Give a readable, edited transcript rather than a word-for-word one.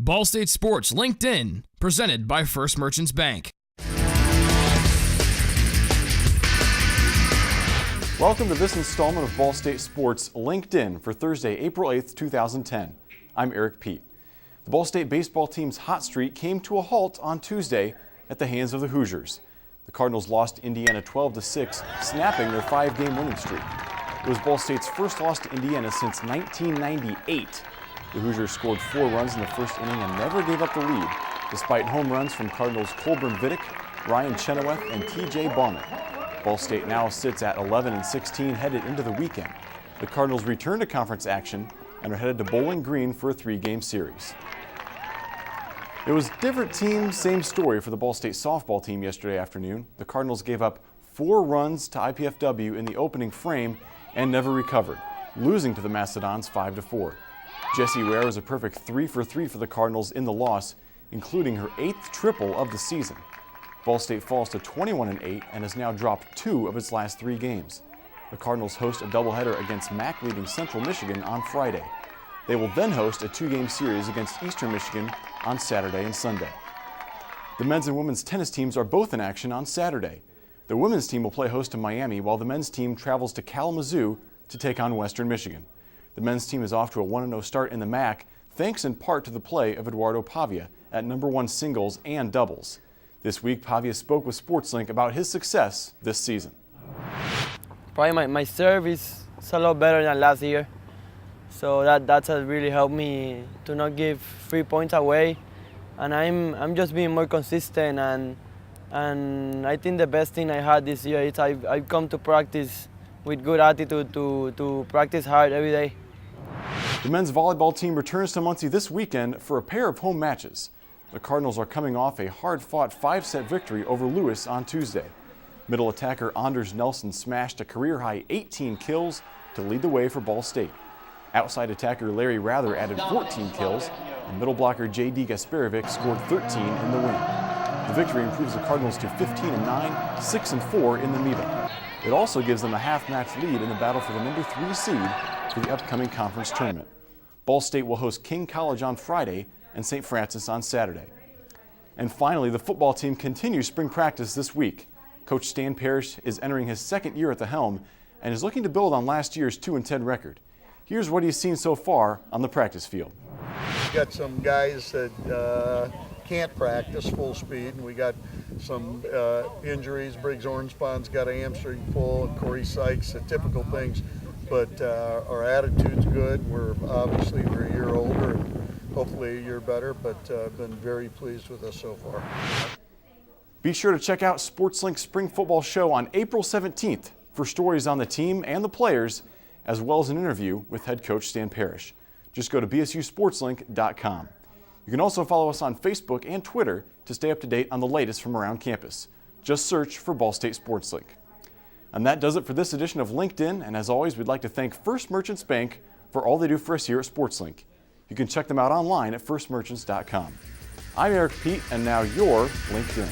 Ball State Sports LinkedIn, presented by First Merchants Bank. Welcome to this installment of Ball State Sports LinkedIn for Thursday, April 8th, 2010. I'm Eric Peat. The Ball State baseball team's hot streak came to a halt on Tuesday at the hands of the Hoosiers. The Cardinals lost Indiana 12-6, snapping their 5-game winning streak. It was Ball State's first loss to Indiana since 1998. The Hoosiers scored 4 runs in the first inning and never gave up the lead, despite home runs from Cardinals Colburn Vidic, Ryan Chenoweth, and T.J. Bonnet. Ball State now sits at 11-16 headed into the weekend. The Cardinals return to conference action and are headed to Bowling Green for a 3-game series. It was different team, same story for the Ball State softball team yesterday afternoon. The Cardinals gave up 4 runs to IPFW in the opening frame and never recovered, losing to the Mastodons 5-4. Jessie Ware was a perfect 3 for 3 for the Cardinals in the loss, including her 8th triple of the season. Ball State falls to 21-8 and has now dropped 2 of its last 3 games. The Cardinals host a doubleheader against MAC-leading Central Michigan on Friday. They will then host a 2-game series against Eastern Michigan on Saturday and Sunday. The men's and women's tennis teams are both in action on Saturday. The women's team will play host to Miami, while the men's team travels to Kalamazoo to take on Western Michigan. The men's team is off to a 1-0 start in the MAC, thanks in part to the play of Eduardo Pavia at #1 singles and doubles. This week, Pavia spoke with SportsLink about his success this season. Probably my serve is a lot better than last year, so that has really helped me to not give 3 points away, and I'm just being more consistent, and I think the best thing I had this year is I've come to practice with good attitude to practice hard every day. The men's volleyball team returns to Muncie this weekend for a pair of home matches. The Cardinals are coming off a hard-fought 5-set victory over Lewis on Tuesday. Middle attacker Anders Nelson smashed a career-high 18 kills to lead the way for Ball State. Outside attacker Larry Rather added 14 kills, and middle blocker J.D. Gasparovic scored 13 in the win. The victory improves the Cardinals to 15-9, 6-4 in the MEVA. It also gives them a half-match lead in the battle for the #3 seed for the upcoming conference tournament. Ball State will host King College on Friday and St. Francis on Saturday. And finally, the football team continues spring practice this week. Coach Stan Parrish is entering his 2nd year at the helm and is looking to build on last year's 2-10 record. Here's what he's seen so far on the practice field. We got some guys that can't practice full speed, and we got some injuries. Briggs Ornspawn's got a hamstring pull, and Corey Sykes, typical things. But our attitude's good. We're a year older, and hopefully a year better, but I've been very pleased with us so far. Be sure to check out SportsLink's Spring Football Show on April 17th for stories on the team and the players, as well as an interview with head coach Stan Parrish. Just go to bsusportslink.com. You can also follow us on Facebook and Twitter to stay up to date on the latest from around campus. Just search for Ball State SportsLink. And that does it for this edition of LinkedIn, and as always, we'd like to thank First Merchants Bank for all they do for us here at SportsLink. You can check them out online at firstmerchants.com. I'm Eric Peat, and now you're LinkedIn.